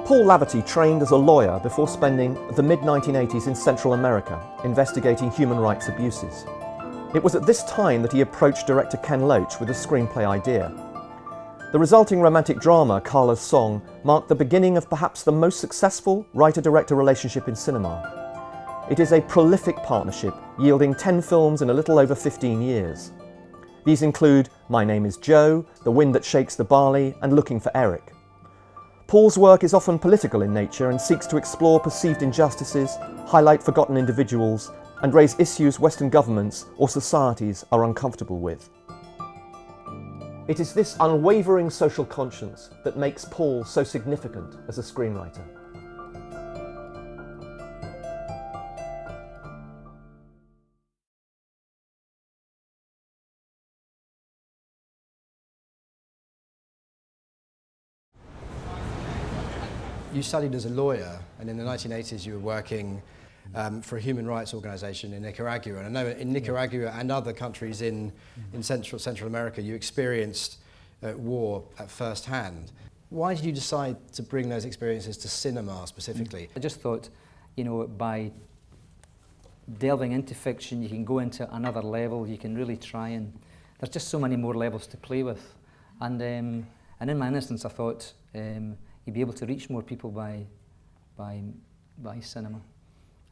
Paul Laverty trained as a lawyer before spending the mid-1980s in Central America, investigating human rights abuses. It was at this time that he approached director Ken Loach with a screenplay idea. The resulting romantic drama, Carla's Song, marked the beginning of perhaps the most successful writer-director relationship in cinema. It is a prolific partnership, yielding 10 films in a little over 15 years. These include My Name is Joe, The Wind That Shakes the Barley, and Looking for Eric. Paul's work is often political in nature and seeks to explore perceived injustices, highlight forgotten individuals, and raise issues Western governments or societies are uncomfortable with. It is this unwavering social conscience that makes Paul so significant as a screenwriter. You studied as a lawyer, and in the 1980s you were working for a human rights organisation in Nicaragua. And I know in Nicaragua and other countries in Central America you experienced war at first hand. Why did you decide to bring those experiences to cinema specifically? I just thought, you know, by delving into fiction you can go into another level, you can really try, and there's just so many more levels to play with. And in my instance I thought you'd be able to reach more people by cinema,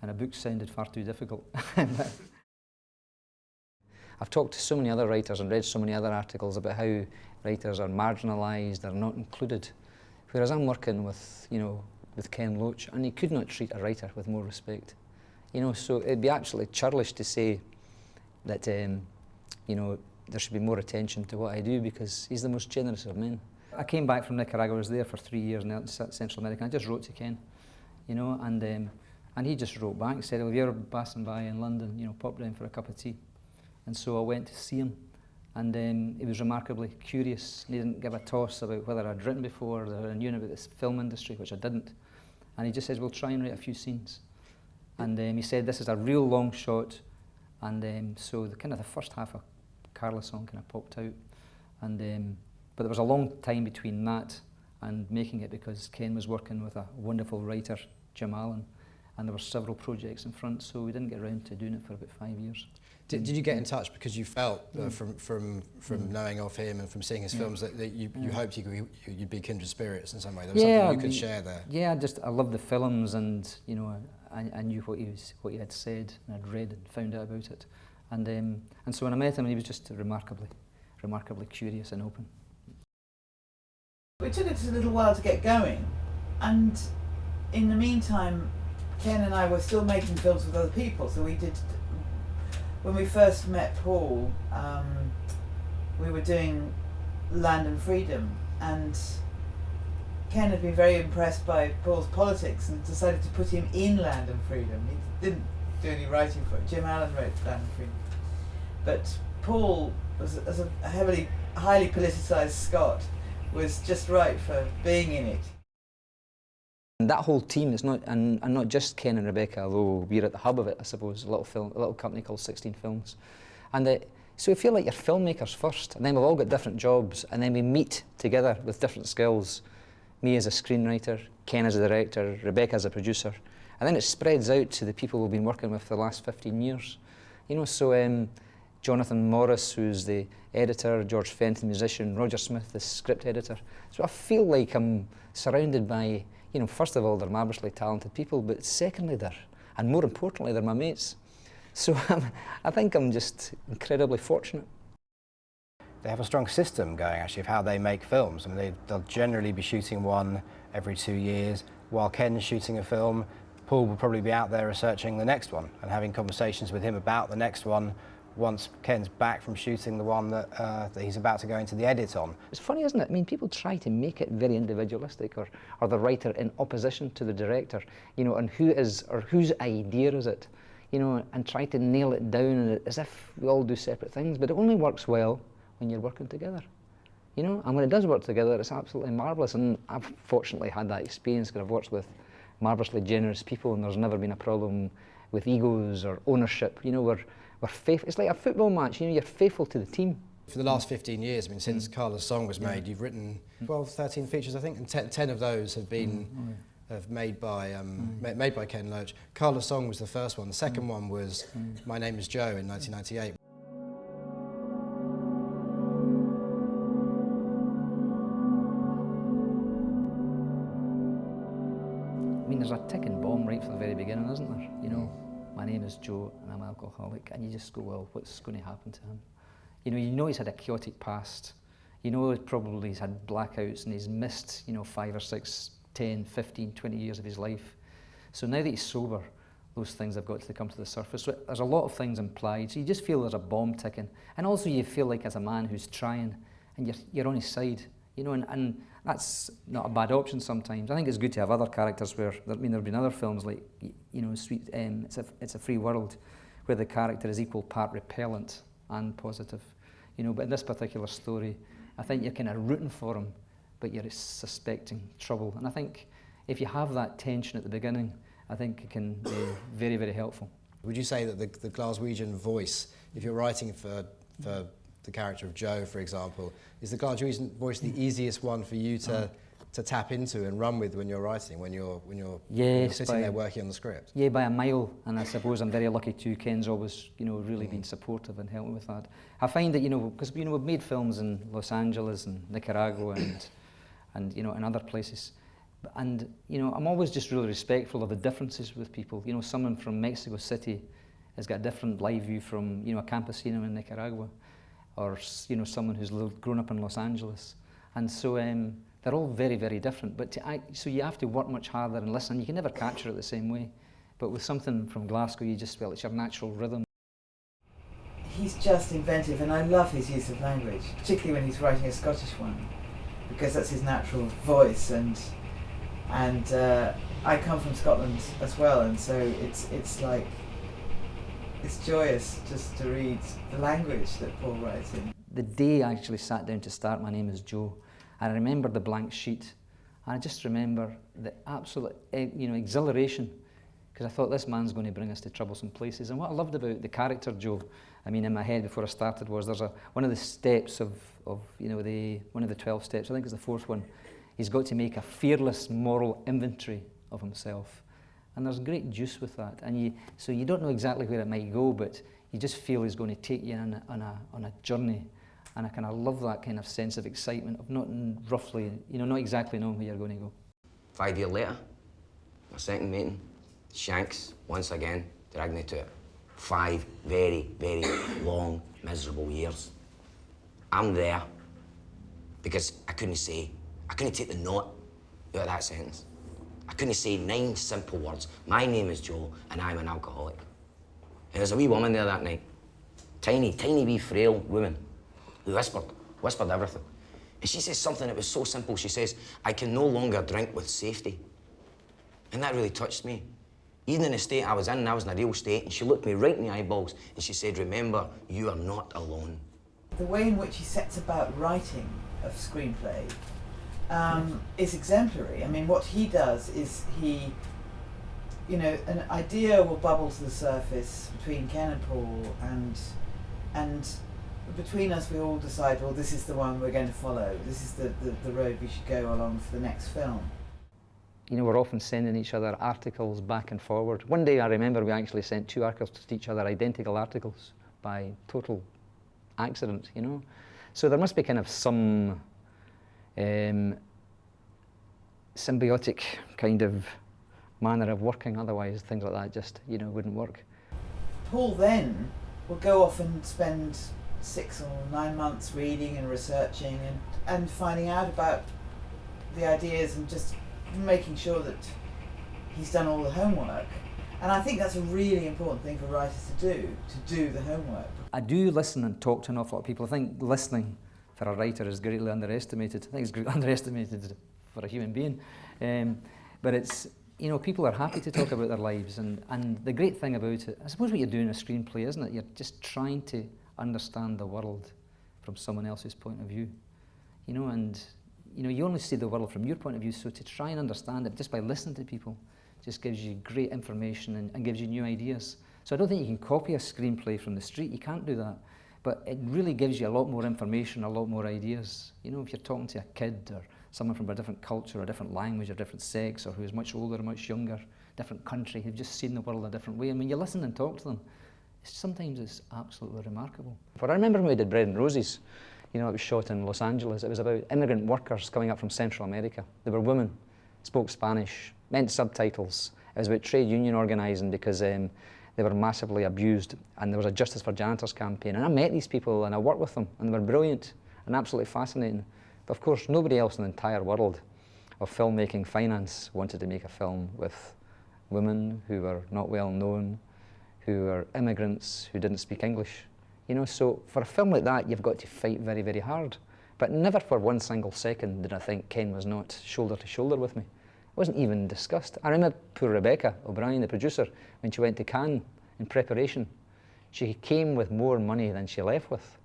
and a book sounded far too difficult. I've talked to so many other writers and read so many other articles about how writers are marginalised, they're not included, whereas I'm working with, you know, with Ken Loach, and he could not treat a writer with more respect. You know, so it'd be absolutely churlish to say that you know, there should be more attention to what I do, because he's the most generous of men. I came back from Nicaragua. I was there for 3 years in Central America. I just wrote to Ken, you know, and he just wrote back and said, "Well, if you're passing by in London, you know, pop down for a cup of tea." And so I went to see him, and he was remarkably curious. He didn't give a toss about whether I'd written before or I knew about this film industry, which I didn't. And he just says, "We'll try and write a few scenes." And he said, "This is a real long shot," and so the first half of Carla's Song kind of popped out, and. But there was a long time between that and making it, because Ken was working with a wonderful writer, Jim Allen, and there were several projects in front, so we didn't get around to doing it for about 5 years. Did you get in touch because you felt from knowing of him and from seeing his films that you hoped you'd be kindred spirits in some way? There was something you could share there. Yeah, I loved the films, and you know, I knew what he had said, and I'd read and found out about it, and so when I met him, he was just remarkably curious and open. It took us a little while to get going, and in the meantime Ken and I were still making films with other people, so we did, when we first met Paul, we were doing Land and Freedom, and Ken had been very impressed by Paul's politics and decided to put him in Land and Freedom. He didn't do any writing for it. Jim Allen wrote Land and Freedom, but Paul was, as a highly politicised Scot, was just right for being in it. And that whole team is not, and not just Ken and Rebecca, although we're at the hub of it, I suppose, a little company called 16 Films. And so we feel like you're filmmakers first, and then we've all got different jobs, and then we meet together with different skills. Me as a screenwriter, Ken as a director, Rebecca as a producer, and then it spreads out to the people we've been working with for the last 15 years. You know, so Jonathan Morris, who's the editor, George Fenton, musician, Roger Smith, the script editor. So I feel like I'm surrounded by, you know, first of all, they're marvellously talented people, but secondly, and more importantly, they're my mates. So I think I'm just incredibly fortunate. They have a strong system going, actually, of how they make films. I mean, they'll generally be shooting one every 2 years. While Ken's shooting a film, Paul will probably be out there researching the next one and having conversations with him about the next one once Ken's back from shooting the one that he's about to go into the edit on. It's funny, isn't it? I mean, people try to make it very individualistic, or the writer in opposition to the director, you know, and whose idea is it, you know, and try to nail it down as if we all do separate things, but it only works well when you're working together, you know, and when it does work together, it's absolutely marvellous. And I've fortunately had that experience, because I've worked with marvellously generous people, and there's never been a problem with egos or ownership. You know, we're faithful. It's like a football match, you know, you're faithful to the team. For the last 15 years, I mean, since Carla's Song was made, you've written 12, 13 features, I think, and 10 of those have been made by Ken Loach. Carla's Song was the first one. The second one was My Name is Joe in 1998. I mean, there's a ticking bomb right from the very beginning, isn't there? You know, my name is Joe and I'm an alcoholic, and you just go, well, what's going to happen to him? You know he's had a chaotic past. You know probably he's had blackouts and he's missed, 5 or 6, 10, 15, 20 years of his life. So now that he's sober, those things have got to come to the surface. So there's a lot of things implied. So you just feel there's a bomb ticking. And also you feel like as a man who's trying and you're on his side, and that's not a bad option sometimes. I think it's good to have other characters where, there have been other films like, Sweet, It's a Free World, where the character is equal part repellent and positive. But in this particular story, I think you're kind of rooting for him, but you're suspecting trouble. And I think if you have that tension at the beginning, I think it can be very, very helpful. Would you say that the Glaswegian voice, if you're writing for the character of Joe, for example, is the Glaswegian voice the easiest one for you to tap into and run with when you're writing, when you're sitting there working on the script? Yeah, by a mile, and I suppose I'm very lucky too. Ken's always, really been supportive and helping with that. I find that, because we've made films in Los Angeles and Nicaragua and in other places, and I'm always just really respectful of the differences with people. Someone from Mexico City has got a different live view from a campesino in Nicaragua, or someone who's grown up in Los Angeles, and so. They're all very, very different, so you have to work much harder and listen. You can never capture it the same way, but with something from Glasgow, you just feel it's your natural rhythm. He's just inventive, and I love his use of language, particularly when he's writing a Scottish one, because that's his natural voice, and I come from Scotland as well, and so it's like, it's joyous just to read the language that Paul writes in. The day I actually sat down to start My Name is Joe, I remember the blank sheet, and I just remember the absolute, exhilaration, because I thought this man's going to bring us to troublesome places. And what I loved about the character Joe, in my head before I started, was there's one of the steps of one of the 12 steps. I think it's the 4th one. He's got to make a fearless moral inventory of himself, and there's great juice with that. And so you don't know exactly where it might go, but you just feel he's going to take you on a journey. And I kind of love that kind of sense of excitement of not exactly knowing where you're going to go. 5 years later, my second meeting, Shanks once again dragged me to it. 5 very, very long, miserable years. I'm there because I couldn't take the knot out of that sentence. I couldn't say 9 simple words. My name is Joe and I'm an alcoholic. And there's a wee woman there that night, tiny wee frail woman, who whispered everything. And she says something that was so simple. She says, I can no longer drink with safety. And that really touched me. Even in the state I was in a real state, and she looked me right in the eyeballs and she said, remember, you are not alone. The way in which he sets about writing a screenplay is exemplary. What he does is an idea will bubble to the surface between Ken and Paul, and between us we all decide, well, this is the one we're going to follow. This is the road we should go along for the next film. We're often sending each other articles back and forward. One day I remember we actually sent 2 articles to each other, identical articles, by total accident, So there must be kind of some symbiotic kind of manner of working, otherwise things like that just, wouldn't work. Paul then will go off and spend 6 or 9 months reading and researching and finding out about the ideas and just making sure that he's done all the homework. And I think that's a really important thing for writers to do the homework. I do listen and talk to an awful lot of people. I think listening for a writer is greatly underestimated. I think it's greatly underestimated for a human being. But it's, people are happy to talk about their lives, and the great thing about it, I suppose what you're doing in a screenplay, isn't it? You're just trying to understand the world from someone else's point of view, and you only see the world from your point of view, so to try and understand it just by listening to people just gives you great information and gives you new ideas. So I don't think you can copy a screenplay from the street, you can't do that, but it really gives you a lot more information, a lot more ideas. You know, if you're talking to a kid or someone from a different culture, a different language, or different sex, or who's much older, much younger, different country, who've just seen the world a different way. I mean, you listen and talk to them. Sometimes it's absolutely remarkable. But I remember when we did Bread and Roses, you know, it was shot in Los Angeles. It was about immigrant workers coming up from Central America. They were women, spoke Spanish, meant subtitles. It was about trade union organising because they were massively abused, and there was a Justice for Janitors campaign. And I met these people and I worked with them, and they were brilliant and absolutely fascinating. But of course, nobody else in the entire world of filmmaking finance wanted to make a film with women who were not well known, who were immigrants, who didn't speak English. You know, so for a film like that, you've got to fight very, very hard. But never for one single second did I think Ken was not shoulder to shoulder with me. It wasn't even discussed. I remember poor Rebecca O'Brien, the producer, when she went to Cannes in preparation, she came with more money than she left with.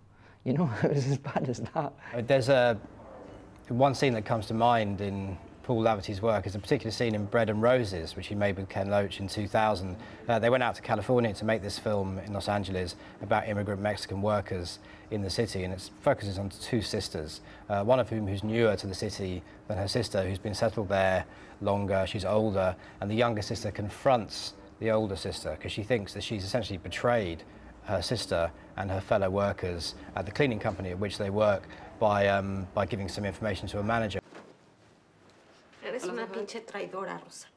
You know, it was as bad as that. There's one scene that comes to mind in Paul Laverty's work is a particular scene in Bread and Roses, which he made with Ken Loach in 2000. They went out to California to make this film in Los Angeles about immigrant Mexican workers in the city, and it focuses on two sisters, one of whom who's newer to the city than her sister, who's been settled there longer, she's older, and the younger sister confronts the older sister because she thinks that she's essentially betrayed her sister and her fellow workers at the cleaning company at which they work by giving some information to a manager. Eres una pinche traidora, Rosa.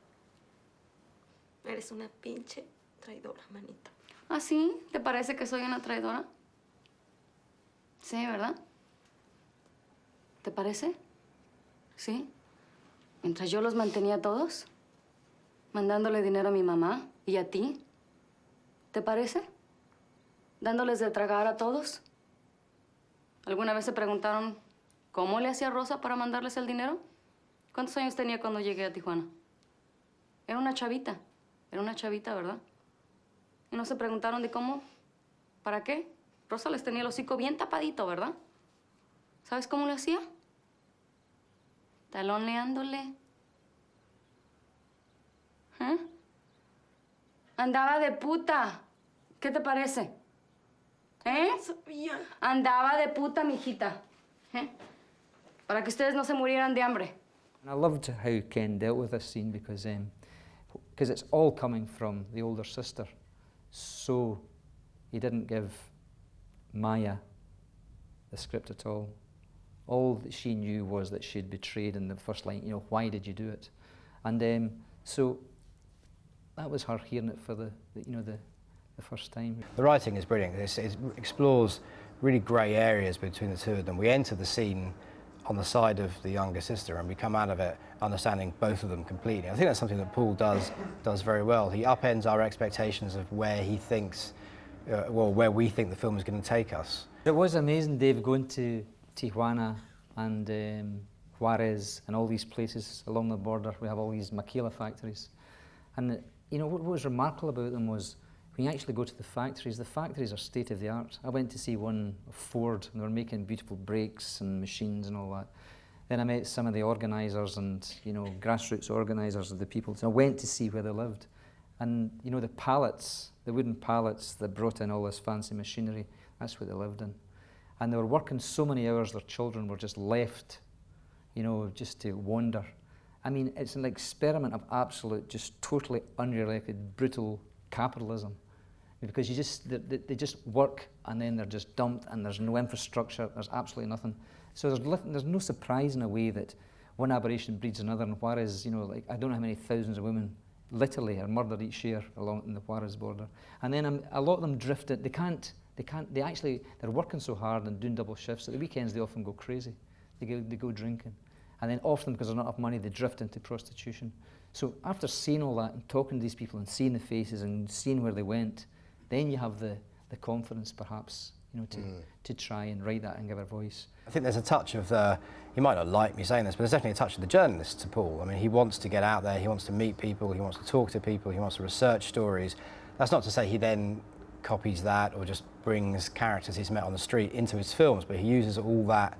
Eres una pinche traidora, manita. ¿Ah, sí? ¿Te parece que soy una traidora? Sí, ¿verdad? ¿Te parece? ¿Sí? Mientras yo los mantenía a todos, mandándole dinero a mi mamá y a ti. ¿Te parece? Dándoles de tragar a todos. ¿Alguna vez se preguntaron cómo le hacía Rosa para mandarles el dinero? ¿Cuántos años tenía cuando llegué a Tijuana? Era una chavita, ¿verdad? Y no se preguntaron de cómo, para qué. Rosa les tenía el hocico bien tapadito, ¿verdad? ¿Sabes cómo lo hacía? Taloneándole. ¿Eh? Andaba de puta. ¿Qué te parece? ¿Eh? No sabía. Andaba de puta, mijita. ¿Eh? Para que ustedes no se murieran de hambre. And I loved how Ken dealt with this scene because it's all coming from the older sister. So he didn't give Maya the script at all. All that she knew was that she'd betrayed in the first line, you know, why did you do it? And so that was her hearing it for the first time. The writing is brilliant. It explores really grey areas between the two of them. We enter the scene on the side of the younger sister and we come out of it understanding both of them completely. I think that's something that Paul does very well. He upends our expectations of where he thinks, where we think the film is going to take us. It was amazing, Dave, going to Tijuana and Juarez and all these places along the border. We have all these maquila factories. And you know, what was remarkable about them was when you actually go to the factories are state of the art. I went to see one of Ford, and they were making beautiful brakes and machines and all that. Then I met some of the organisers and, you know, grassroots organisers of the people. So I went to see where they lived. And, you know, the pallets, the wooden pallets that brought in all this fancy machinery, that's what they lived in. And they were working so many hours, their children were just left, you know, just to wander. I mean, it's an experiment of absolute, just totally unrelenting, brutal capitalism. Because they just work and then they're just dumped and there's no infrastructure, there's absolutely nothing. So there's no surprise in a way that one aberration breeds another, and Juarez, you know, like I don't know how many thousands of women literally are murdered each year along in the Juarez border. And then a lot of them drifted, they're working so hard and doing double shifts, at the weekends they often go crazy. They go drinking. And then often because there's not enough money, they drift into prostitution. So after seeing all that and talking to these people and seeing the faces and seeing where they went, then you have the confidence, perhaps, you know, to try and write that and give it a voice. I think there's a touch of he might not like me saying this, but there's definitely a touch of the journalist to Paul. I mean, he wants to get out there, he wants to meet people, he wants to talk to people, he wants to research stories. That's not to say he then copies that or just brings characters he's met on the street into his films, but he uses all that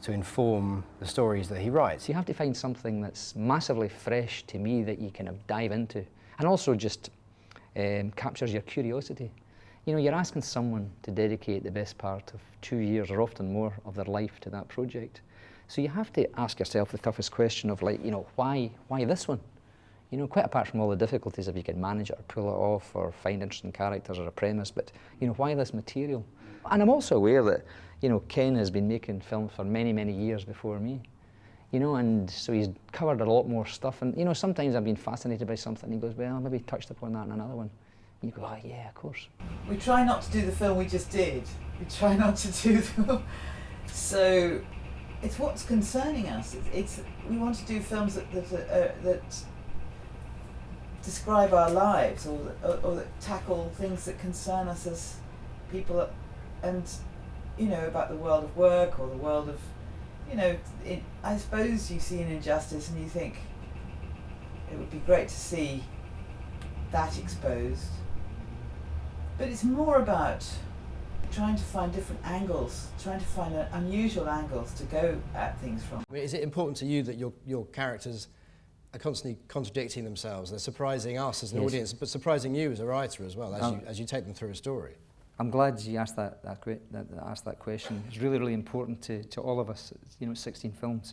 to inform the stories that he writes. You have to find something that's massively fresh to me that you kind of dive into, and also just captures your curiosity. You know, you're asking someone to dedicate the best part of 2 years or often more of their life to that project. So you have to ask yourself the toughest question of, like, you know, why this one? You know, quite apart from all the difficulties if you can manage it or pull it off or find interesting characters or a premise, but, you know, why this material? And I'm also aware that, you know, Ken has been making films for many, many years before me. You know, and so he's covered a lot more stuff. And, you know, sometimes I've been fascinated by something and he goes, well, maybe touched upon that in another one. And you go, oh yeah, of course. We try not to do the film we just did. We try not to do the... So it's what's concerning us. We want to do films that describe our lives or that tackle things that concern us as people, and, you know, about the world of work or the world of, you know, I suppose you see an injustice and you think it would be great to see that exposed. But it's more about trying to find different angles, trying to find unusual angles to go at things from. I mean, is it important to you that your characters are constantly contradicting themselves? They're surprising us as an audience, but surprising you as a writer as well, as you take them through a story. I'm glad you asked that question. It's really, really important to all of us. You know, 16 films.